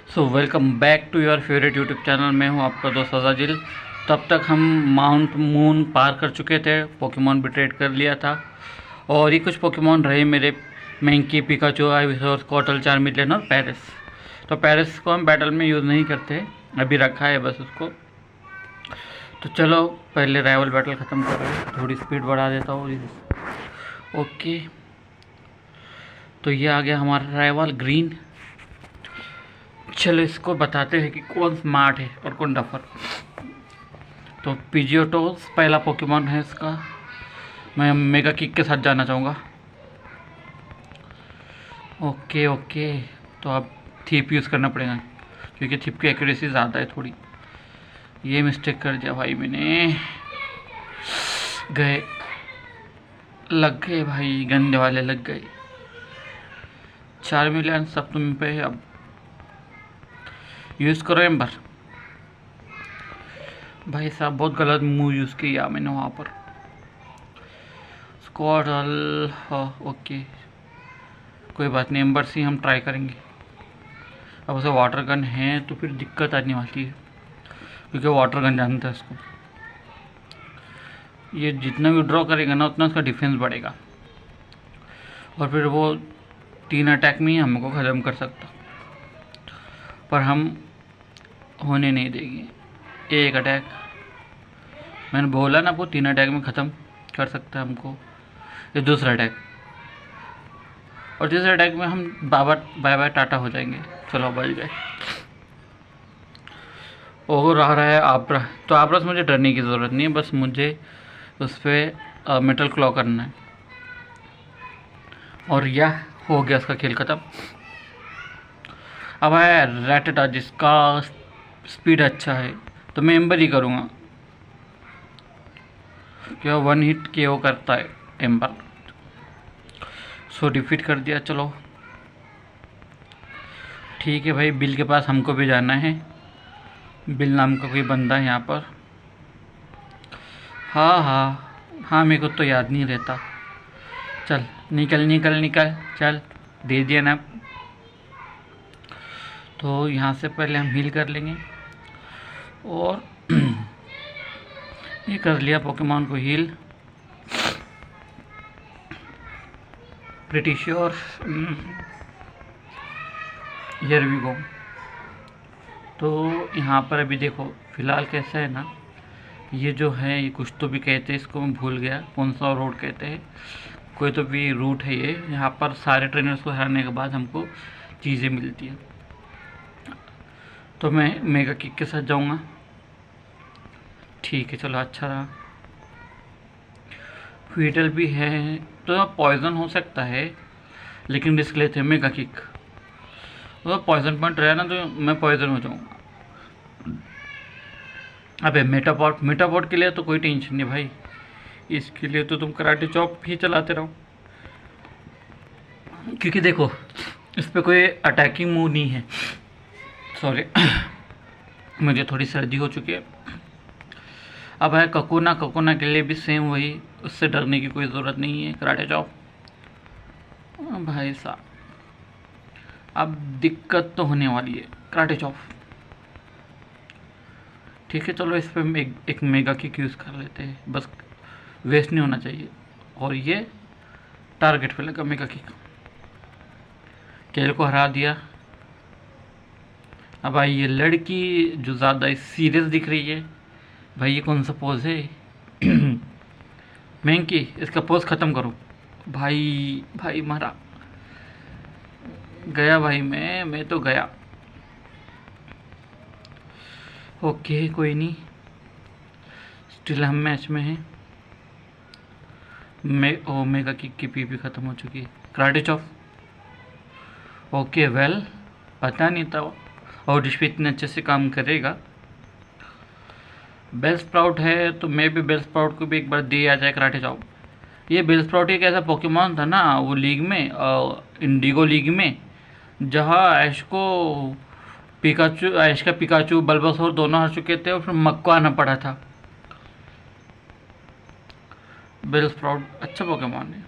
So welcome back to your favourite YouTube channel. मैं हूं आपका दोस्त अज़ाजिल। तब तक हम माउंट मून पार कर चुके थे, पोकेमॉन भी ट्रेड कर लिया था और ये कुछ पोकेमॉन रहे मेरे, मैंकी, पिकाचू, आइविसोर, स्कॉटल, चार्मिलियन और पैरिस। तो पैरिस को हम बैटल में यूज़ नहीं करते, अभी रखा है बस उसको। तो चलो पहले राइवल बैटल ख़त्म कर रहे हैं, थोड़ी स्पीड बढ़ा देता हूँ। ओके, तो ये आ गया हमारा राइवल ग्रीन। चलो इसको बताते हैं कि कौन स्मार्ट है और कौन डफर। तो पिजियोटोस पहला पोकेमॉन है इसका। मैं मेगा किक के साथ जाना चाहूँगा। ओके ओके, तो अब थीप यूज़ करना पड़ेगा क्योंकि थीप की एक्यूरेसी ज़्यादा है थोड़ी। ये मिस्टेक कर दिया भाई मैंने। गए, लग गए भाई, गंदे वाले लग गए। 4 मिलियन सब तुम पे है, अब यूज़ करो एम्बर। भाई साहब बहुत गलत मूव यूज़ किया मैंने वहाँ पर। स्क्वाडल, हाँ ओके, कोई बात नहीं, एम्बर से हम ट्राई करेंगे। अब उसे वाटर गन है तो फिर दिक्कत आने वाली है क्योंकि वाटर गन जानता है इसको। ये जितना भी ड्रॉ करेगा ना उतना उसका डिफेंस बढ़ेगा और फिर वो 3 अटैक में ही हमको ख़त्म कर सकता, पर हम होने नहीं देंगे। एक अटैक, मैंने बोला ना, वो 3 अटैक में ख़त्म कर सकता है हमको। ये दूसरा अटैक और तीसरे अटैक में हम बाय बाय टाटा हो जाएंगे। चलो बच गए। और आ रहा है आब्रा। तो आब्रा से मुझे डरने की ज़रूरत नहीं है, बस मुझे उस पर मेटल क्लॉ करना है और यह हो गया उसका खेल ख़त्म। अब है रैटेटा जिसका स्पीड अच्छा है, तो मैं एम्बर ही करूँगा क्या 1 हिट के वो करता है एम्बर। सो डिफीट कर दिया। चलो ठीक है भाई, बिल के पास हमको भी जाना है। बिल नाम का कोई बंदा है यहाँ पर। हाँ हाँ हाँ, मेरे को तो याद नहीं रहता। चल निकल निकल निकल, चल दे दिया ना। तो यहाँ से पहले हम हील कर लेंगे और ये कर लिया पोकेमॉन को heal. Pretty sure, here we go. तो यहाँ पर अभी देखो फ़िलहाल कैसा है ना, ये जो है ये कुछ तो भी कहते हैं इसको, मैं भूल गया कौन सा रोड कहते हैं, कोई तो भी रूट है ये। यहाँ पर सारे ट्रेनर्स को हराने के बाद हमको चीज़ें मिलती हैं। तो मैं मेगा किक के साथ जाऊँगा। ठीक है चलो, अच्छा रहा। फीटल भी है तो पॉइजन हो सकता है, लेकिन रिस्क लेते हैं मेगा किक। तो पॉइजन पॉइंट रहा ना तो मैं पॉइजन हो जाऊँगा। अबे मेटापॉट के लिए तो कोई टेंशन नहीं भाई, इसके लिए तो तुम कराटे चॉप ही चलाते रहो क्योंकि देखो इस पर कोई अटैकिंग मूव नहीं है। सॉरी मुझे थोड़ी सर्दी हो चुकी है। अब है ककोना के लिए भी सेम वही, उससे डरने की कोई ज़रूरत नहीं है। कराटे चॉप भाई साहब, अब दिक्कत तो होने वाली है। कराटे चॉप ठीक है, चलो इस पर एक मेगा किक यूज़ कर लेते हैं, बस वेस्ट नहीं होना चाहिए। और ये टारगेट पे लगा मेगा किक, केल को हरा दिया। अब भाई ये लड़की जो ज़्यादा सीरियस दिख रही है, भाई ये कौन सा पोज है? मैंकी, इसका पोज ख़त्म करो भाई। भाई मारा गया भाई, मैं तो गया। ओके कोई नहीं, स्टिल हम मैच में हैं। मेगा किक की पीपी ख़त्म हो चुकी है। कराटे चॉप ओके वेल, पता नहीं था और डिश पे इतने अच्छे से काम करेगा। बेल स्प्राउट है तो मैं भी बेल स्प्राउट को भी एक बार दे आ जाए कराटे चॉप। ये बेल स्प्राउट एक ऐसा पोकेमॉन था ना वो लीग में, इंडिगो लीग में, जहाँ ऐश का पिकाचू बल्बासोर दोनों हार चुके थे और फिर मक को आना पड़ा था। बेल स्प्राउट अच्छा पोकेमॉन है,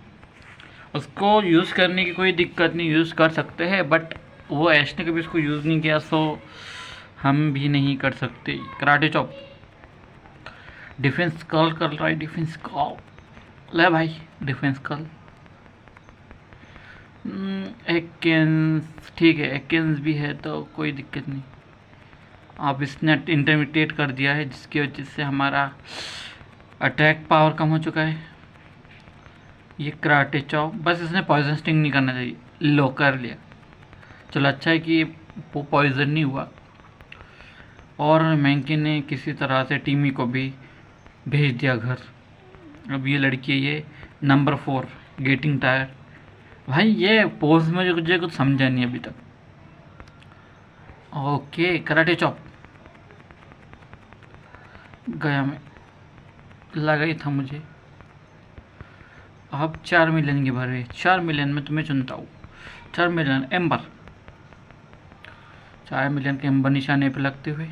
उसको यूज़ करने की कोई दिक्कत नहीं, यूज़ कर सकते हैं, बट वो ऐश ने कभी इसको यूज़ नहीं किया, सो हम भी नहीं कर सकते। कराटे चॉप, डिफेंस कॉल कर रहा है, डिफेंस कॉल ले भाई, डिफेंस कॉल। एक्केंस ठीक है, एक्केंस भी है तो कोई दिक्कत नहीं। अब इसने इंटरमीडिएट कर दिया है, जिसकी वजह से हमारा अटैक पावर कम हो चुका है। ये कराटे चॉप, बस इसने पॉइजन स्टिंग नहीं करना चाहिए, लो कर लिया। चलो अच्छा है कि वो पॉइजन नहीं हुआ। और मैंकी ने किसी तरह से टीमी को भी भेज दिया घर। अब ये लड़की है, ये नंबर 4 गेटिंग टायर। भाई ये पोज में मुझे कुछ समझा नहीं अभी तक। ओके कराटे चॉप गया, मैं लगा ही था मुझे। अब 4 मिलियन की भर है, 4 मिलियन में तुम्हें चुनता हूँ। 4 मिलियन एम्बर, 4 मिलियन के एम्बर निशाने पे लगते हुए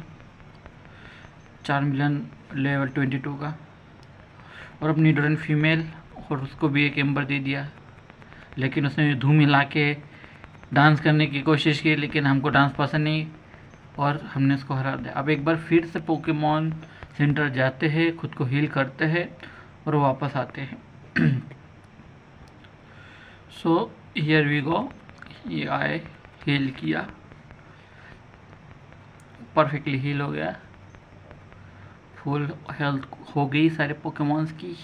4 मिलियन लेवल 22 का। और अपनी ड्रोन फीमेल, और उसको भी एक एम्बर दे दिया। लेकिन उसने धूम हिला के डांस करने की कोशिश की, लेकिन हमको डांस पसंद नहीं और हमने उसको हरा दिया। अब एक बार फिर से पोकेमॉन सेंटर जाते हैं, खुद को हील करते हैं और वापस आते हैं। सो हियर वी गो, ये आए, हील किया, परफेक्टली हील हो गया, फुल हेल्थ हो गई सारे पोकेमॉन्स की।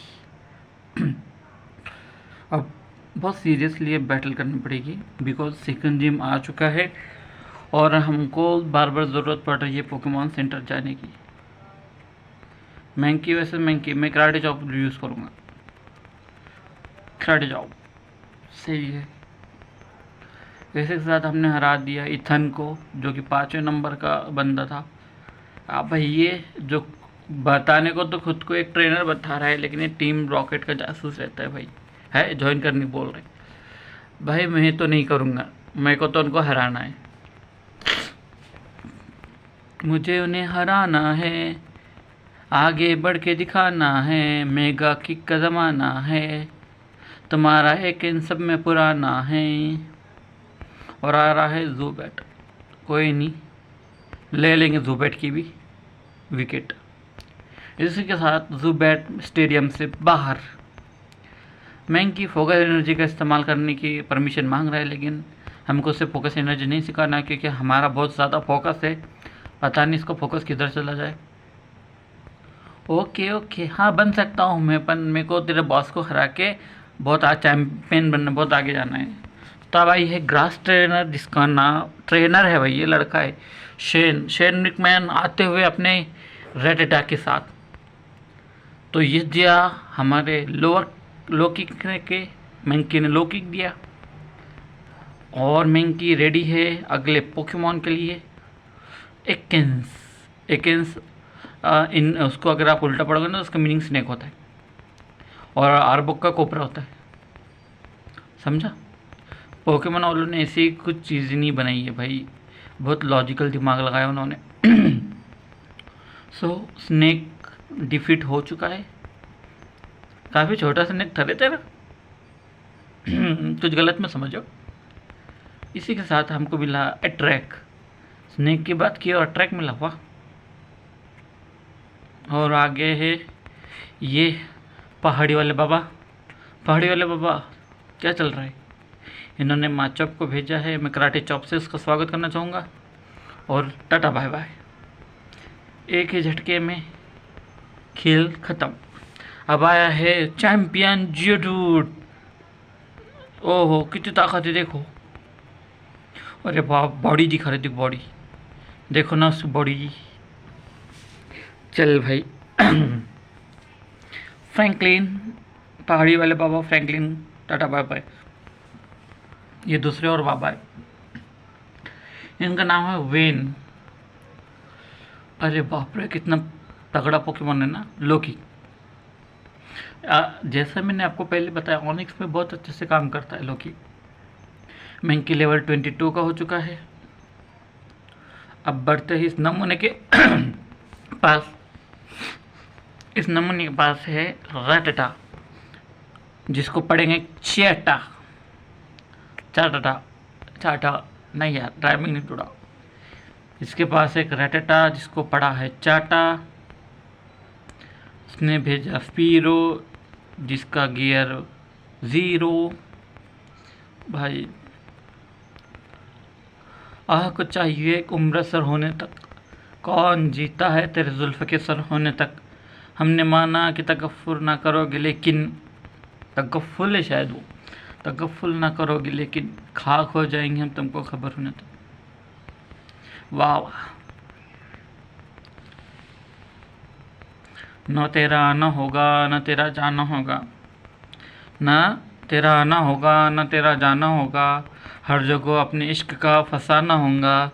अब बहुत सीरियसली बैटल करनी पड़ेगी, बिकॉज सेकंड जिम आ चुका है और हमको बार बार ज़रूरत पड़ रही है पोकेमॉन सेंटर जाने की। मैंकी, वैसे मैंकी मैं कराटे चॉप यूज़ करूँगा। कराटे चॉप सही है। इसी के साथ हमने हरा दिया इथन को, जो कि 5वें नंबर का बंदा था। अब भाई ये जो बताने को तो खुद को एक ट्रेनर बता रहा है, लेकिन ये टीम रॉकेट का जासूस रहता है भाई। है ज्वाइन करने बोल रहे भाई, मैं तो नहीं करूँगा, मेरे को तो उनको हराना है, मुझे उन्हें हराना है, आगे बढ़ के दिखाना है, मेगा किक का ज़माना है, तुम्हारा एक इन सब में पुराना है। और आ रहा है ज़ूबैट, कोई नहीं, ले लेंगे ज़ूबैट की भी विकेट। इसी के साथ ज़ूबैट स्टेडियम से बाहर। मैंकी फोकस एनर्जी का इस्तेमाल करने की परमिशन मांग रहा है, लेकिन हमको उससे फोकस एनर्जी नहीं सिखाना, क्योंकि हमारा बहुत ज़्यादा फोकस है, पता नहीं इसको फोकस किधर चला जाए। ओके ओके, हाँ बन सकता हूँ मैं, पर मेरे को तेरे बॉस को हरा के बहुत चैम्पियन बनना, बहुत आगे जाना है। तब आई है ग्रास ट्रेनर, जिसका नाम ट्रेनर है भाई, ये लड़का है शेन रिकमैन, आते हुए अपने रेड अटैक के साथ। तो ये दिया हमारे लोअर लो किक के, मैंकी ने लो किक दिया और मैंकी रेडी है अगले पोकेमॉन के लिए। एकेंस इन उसको अगर आप उल्टा पढ़ोगे ना तो उसका मीनिंग स्नेक होता है, और आर्बुक का कोबरा होता है, समझा। पोकेमॉन वालों ने ऐसी कुछ चीज़ नहीं बनाई है भाई, बहुत लॉजिकल दिमाग लगाया उन्होंने। सो स्नेक डिफीट हो चुका है, काफ़ी छोटा स्नेक था रे तेरा। कुछ गलत मत समझो। इसी के साथ हमको मिला अट्रैक, स्नेक की बात की और अट्रैक मिला, वाह। और आगे है ये पहाड़ी वाले बाबा। पहाड़ी वाले बाबा क्या चल रहा है, इन्होंने माचॉप को भेजा है, मैं कराटे चॉप से उसका स्वागत करना चाहूँगा और टाटा बाय बाय। एक ही झटके में खेल ख़त्म। अब आया है चैम्पियन जियोडूड। ओहो कितनी ताकत है देखो, अरे बाप, बॉडी दिखा रही थी, बॉडी देखो ना उस बॉडी। चल भाई। फ्रैंकलिन, पहाड़ी वाले बाबा फ्रैंकलिन, टाटा बाय बाय। ये दूसरे और बाबा है, इनका नाम है वेन। अरे बाप रे कितना तगड़ा पोकेमॉन है ना लोकी। जैसा मैंने आपको पहले बताया, ऑनिक्स में बहुत अच्छे से काम करता है लोकी। मैंकी लेवल 22 का हो चुका है। अब बढ़ते ही इस नमूने के पास, इस नमूने के पास है राटाटा, जिसको पढ़ेंगे चाटा चाटा चाटा नहीं यार, ड्राइविंग नहीं जुड़ा। इसके पास एक रेटेटा जिसको पड़ा है चाटा। उसने भेजा स्पीरो जिसका गियर 0। भाई आह को चाहिए एक उम्र सर होने तक, कौन जीता है तेरे जुल्फ़ के सर होने तक। हमने माना कि तकफ़ुर ना करोगे लेकिन, तकफ़ुल है शायद वो, तकफ़ुल ना करोगे लेकिन खाक हो जाएंगे हम तुमको खबर होने तक। वाह वाह। न तेरा आना होगा न तेरा जाना होगा, न तेरा आना होगा न तेरा जाना होगा, हर जगह अपने इश्क का फसाना होगा।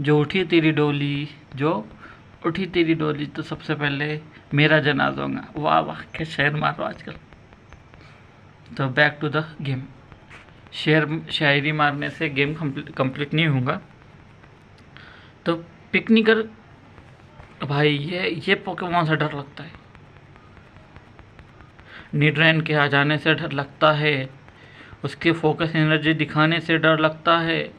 जो उठी तेरी डोली, जो उठी तेरी डोली तो सबसे पहले मेरा जनाजा होगा। वाह वाह, क्या शेर मार रहा आजकल। तो बैक टू द गेम। शायरी मारने से गेम कंप्लीट नहीं होगा। तो पिकनिकर भाई, ये पोकेमॉन से डर लगता है। निड्रैन के आ जाने से डर लगता है, उसके फोकस एनर्जी दिखाने से डर लगता है।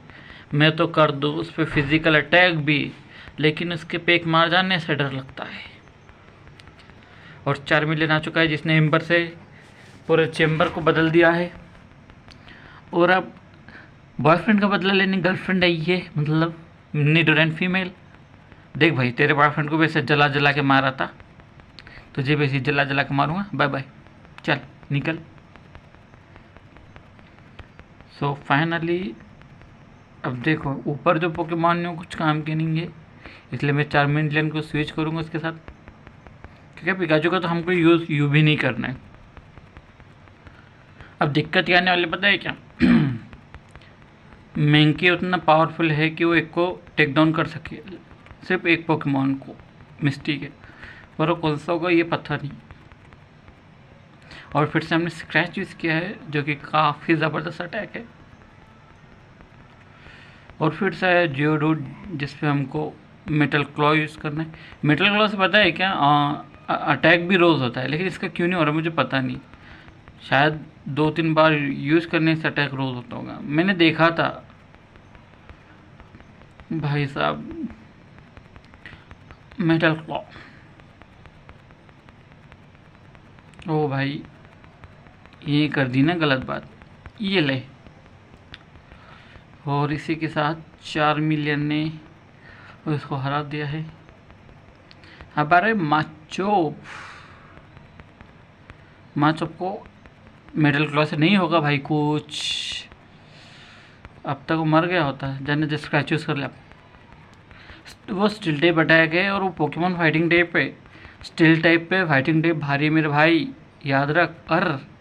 मैं तो कर दूँ उस पर फिज़िकल अटैक भी, लेकिन उसके पेक मार जाने से डर लगता है। और 4 मिलियन आ चुका है जिसने एम्बर से पूरे चेम्बर को बदल दिया है। और अब बॉयफ्रेंड का बदला लेने गर्लफ्रेंड आई है, मतलब निडोरेंट फीमेल। देख भाई, तेरे बॉयफ्रेंड को वैसे जला जला के मारा था, तुझे वैसे जला जला के मारूंगा। बाय बाय, चल निकल। सो फाइनली अब देखो, ऊपर जो पोकेमॉन ने कुछ काम के नहीं है, इसलिए मैं 4 मिलियन को स्विच करूँगा उसके साथ, क्योंकि पिकाचू का तो हमको यूज़ यू भी नहीं करना है। अब दिक्कत क्या आने वाली पता है क्या? मैंकी उतना पावरफुल है कि वो एक को टेक डाउन कर सके, सिर्फ एक पोकेमॉन को, मिस्टी के। पर वो कौन सा होगा ये पता नहीं। और फिर से हमने स्क्रैच यूज़ किया है जो कि काफ़ी ज़बरदस्त अटैक है। और फिर से है जियोडूड जिस पे हमको मेटल क्लॉ यूज़ करना है। मेटल क्लॉ से पता है क्या, अटैक भी रोज़ होता है, लेकिन इसका क्यों नहीं हो रहा मुझे पता नहीं। शायद 2-3 बार यूज़ करने से अटैक रोज़ होता होगा, मैंने देखा था। भाई साहब, मेटल क्लॉ, ओ भाई ये कर दी ना गलत बात, ये ले। और इसी के साथ 4 मिलियन ने उसको हरा दिया है। हमारे माचोप को मेटल क्लॉ से नहीं होगा भाई कुछ, अब तक वो मर गया होता है। जाने जो स्क्रैच यूज़ कर लिया। वो स्टिल टाइप अटैक है और वो पोकेमॉन फाइटिंग टाइप है। स्टिल टाइप पे फाइटिंग टाइप भारी मेरे भाई, याद रख।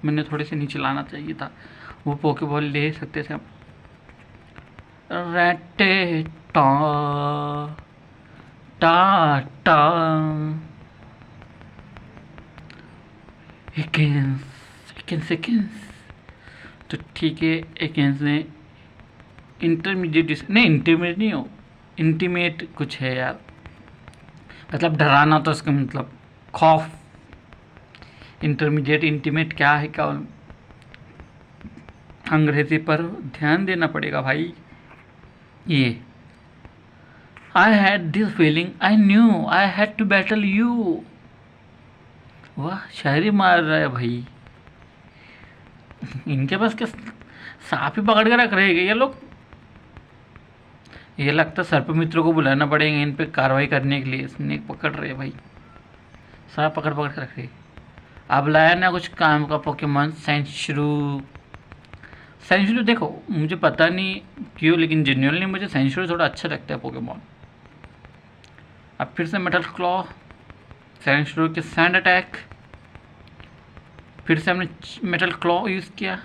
मैंने थोड़े से नीचे लाना चाहिए था, वो पोकेबॉल ले सकते थे हम। रैटे टा टा टा सेकेंड्स। तो ठीक है, एकेंस ने इंटरमीडिएट, नहीं इंटरमीडिएट नहीं हो, इंटीमेट कुछ है यार, मतलब डराना तो इसका मतलब खौफ। इंटरमीडिएट इंटीमेट क्या है, क्या अंग्रेजी पर ध्यान देना पड़ेगा भाई। ये I had this feeling, I knew I had to battle you. वाह, शायरी मार रहा है भाई। इनके पास क्या सांप ही पकड़ के रख रहे हैं ये लोग। ये लगता है सर्प मित्रों को बुलाना पड़ेगा इन पे कार्रवाई करने के लिए। स्नेक पकड़ रहे भाई, सांप पकड़ पकड़ के रख रहे। अब लाया ना कुछ काम का पोकेमॉन सेंचुरू। देखो मुझे पता नहीं क्यों, लेकिन जेन्युइनली मुझे सेंचुरू थोड़ा अच्छा लगता है पोकेमॉन। अब फिर से मेटल क्लॉ, सेंचुरू के सैंड अटैक, फिर से हमने मेटल क्लॉ यूज़ किया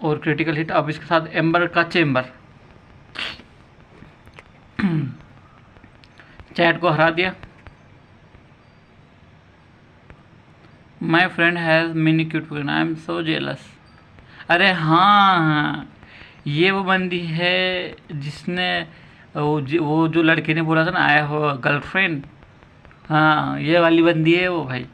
और क्रिटिकल हिट। अब इसके साथ एम्बर का चेम्बर, चैट को हरा दिया। My friend has mini cute, I am so jealous. अरे हाँ, ये वो बंदी है जिसने वो जो लड़के ने बोला था ना, आया हो गर्लफ्रेंड, हाँ ये वाली बंदी है वो भाई।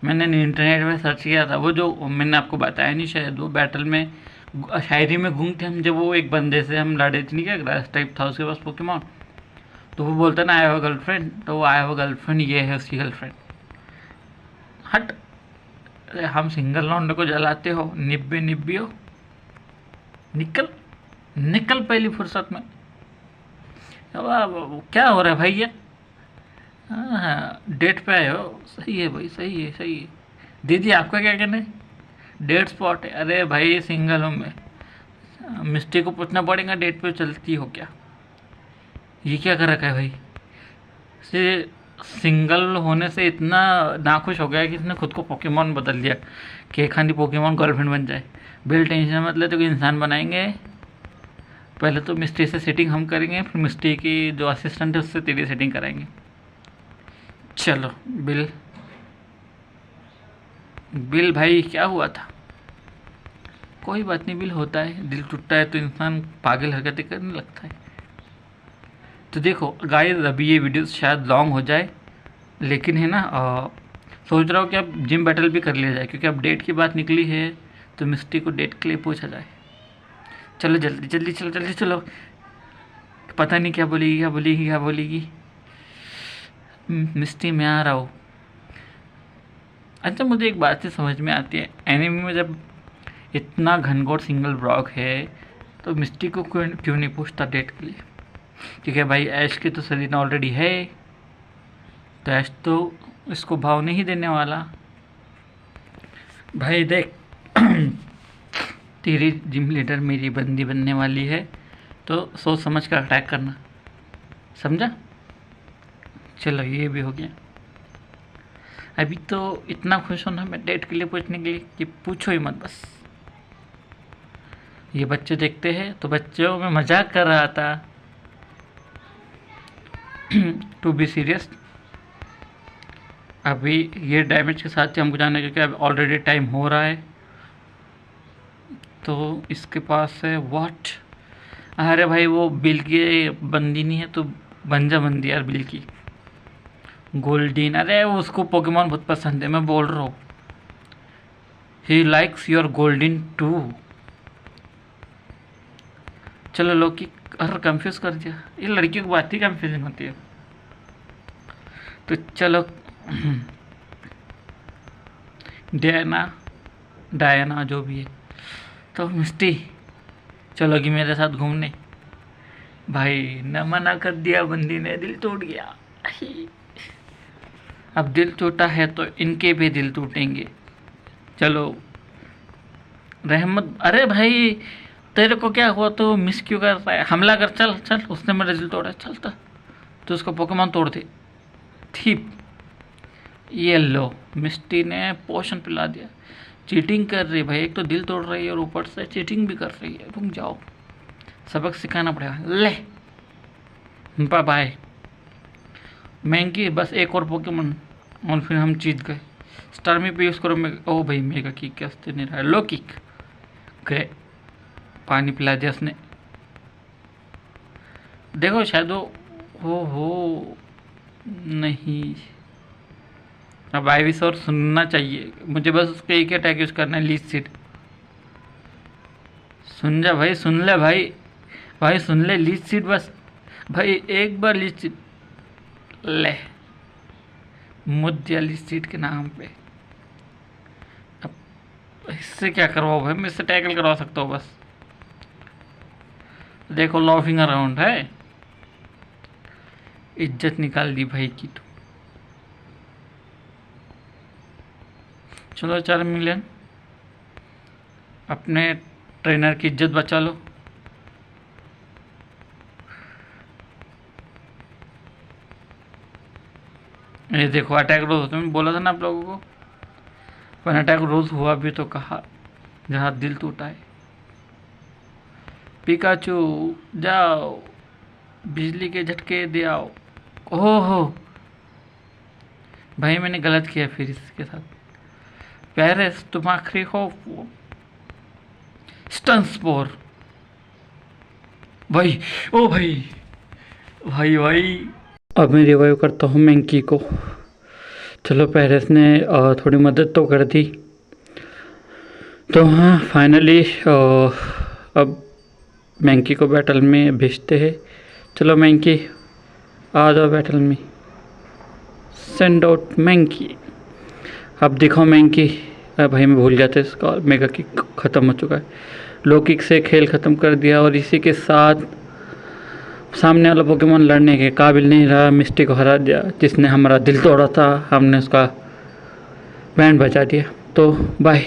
मैंने इंटरनेट में सर्च किया था, वो जो मैंने आपको बताया नहीं शायद, वो बैटल में शायरी में गूंग थे हम, जब वो एक बंदे से हम लड़े थे, नहीं क्या ग्रास टाइप था उसके पास पोकेमॉन, तो वो बोलता ना आई हैव अ गर्लफ्रेंड, तो वो आई हैव अ गर्लफ्रेंड ये है उसकी गर्लफ्रेंड। हट, अरे हम सिंगल लौंडे को जलाते हो, निब्बे निब्बी हो, निकल निकल पहली फुर्सत में। अब क्या हो रहा है भाई ये? हाँ, डेट पे आए हो, सही है भाई, सही है सही है। दीदी आपका क्या कहना है? डेट स्पॉट है? अरे भाई सिंगल हूँ मैं। मिस्टी को पूछना पड़ेगा डेट पे चलती हो क्या। ये क्या कर रखा है भाई? से सिंगल होने से इतना नाखुश हो गया कि इसने खुद को पोकेमॉन बदल दिया कि एक खानी पोकेमॉन गर्लफ्रेंड बन जाए। बिल टेंशन मत ले, तो कोई इंसान बनाएंगे। पहले तो मिस्टी से सेटिंग हम करेंगे, फिर मिस्टी की जो असिस्टेंट है उससे तेरी सेटिंग कराएंगे। चलो बिल, बिल भाई क्या हुआ था? कोई बात नहीं, बिल होता है, दिल टूटता है तो इंसान पागल हरकतें करने लगता है। तो देखो गाइस, अभी ये वीडियो शायद लॉन्ग हो जाए, लेकिन है ना सोच रहा हूँ कि अब जिम बैटल भी कर लिया जाए, क्योंकि अब डेट की बात निकली है तो मिस्टी को डेट के लिए पूछा जाए। चलो जल्दी जल्दी चलो, जल्दी चलो। पता नहीं क्या बोलेगी क्या बोलेगी क्या बोलेगी। मिस्टी मैं आ रहा हूँ। अच्छा मुझे एक बात से समझ में आती है, एनिमे में जब इतना घनघोर सिंगल ब्लॉक है तो मिस्टी को क्यों नहीं पूछता डेट के लिए? क्योंकि भाई ऐश की तो सलीना ऑलरेडी है, तो ऐश तो इसको भाव नहीं देने वाला। भाई देख तेरी जिम लीडर मेरी बंदी बनने वाली है, तो सोच समझ कर अटैक करना, समझा? चलो ये भी हो गया। अभी तो इतना खुश होना मैं डेट के लिए पूछने के लिए कि पूछो ही मत बस। ये बच्चे देखते हैं तो बच्चों में मजाक कर रहा था। टू बी सीरियस, अभी ये डैमेज के साथ ही हमको जाना है, क्योंकि अब ऑलरेडी टाइम हो रहा है। तो इसके पास है व्हाट? अरे भाई वो बिल की बंदी नहीं है तो बन जा बंदी यार बिल की। गोल्डीन, अरे उसको पोकेमॉन बहुत पसंद है, मैं बोल रहा हूँ। He likes your Goldeen too. चलो लोकी, अरे कंफ्यूज कर दिया, ये लड़कियों की बात ही कंफ्यूजन होती है। तो चलो डायना, डायना जो भी है, तो मिस्टी चलोगी मेरे साथ घूमने? भाई न मना कर दिया बंदी ने, दिल टूट गया। अब दिल टूटा है तो इनके भी दिल टूटेंगे। चलो रहमत, अरे भाई तेरे को क्या हुआ, तो मिस क्यों कर रहा है? हमला कर, चल चल, उसने मेरा दिल तोड़ा, चलता तो उसको पोकेमॉन तोड़ दे। ठीक, ये लो मिस्टी ने पोशन पिला दिया। चीटिंग कर रही भाई, एक तो दिल तोड़ रही है और ऊपर से चीटिंग भी कर रही है। रुक जाओ, सबक सिखाना पड़ेगा। ले बाय बाय महंगी, बस एक और पोकेमॉन और फिर हम जीत गए। स्टार में पे यूज़ करो। मैं ओ भाई मेगा किक क्या नहीं रहा है, लो किक गए, पानी पिला दिया उसने। देखो शायद वो हो नहीं। अब आईविसोर सुनना चाहिए मुझे, बस उसके एक ही अटैक यूज़ करना है, लीज सीट। सुन जा भाई, सुन ले भाई, भाई सुन ले, लीज सीट बस भाई, एक बार लीज सीट ले, मुद्दा लीज सीट के नाम पे। अब इससे क्या करवाओ भाई, मैं इससे टैकल करवा सकता हूँ बस। देखो लॉफिंग अराउंड है, इज्जत निकाल दी भाई की। तो चलो 4 मिलियन, अपने ट्रेनर की इज्जत बचा लो। ये देखो अटैक रोज, तुमने बोला था ना आप लोगों को, पर अटैक रोज हुआ भी तो कहा जहाँ दिल टूटा है। पिकाचू जाओ, बिजली के झटके दे आओ। ओहो भाई मैंने गलत किया फिर इसके साथ। पेरिस तुम आखिरी हो। स्टनस्पोर भाई, ओ भाई भाई भाई, अब मैं रिवाइव करता हूँ मैंकी को। चलो पेरिस ने थोड़ी मदद तो कर दी। तो हाँ, फाइनली अब मैंकी को बैटल में भेजते हैं। चलो मैंकी, आ जाओ बैटल में, सेंड आउट मैंकी। अब दिखाओ मैंकी। भाई मैं भूल गया था, इसका मेगा किक ख़त्म हो चुका है। लो किक से खेल ख़त्म कर दिया और इसी के साथ सामने वाला पोकेमॉन लड़ने के काबिल नहीं रहा, मिस्टी को हरा दिया, जिसने हमारा दिल तोड़ा था। हमने उसका बैंड बजा दिया। तो बाय।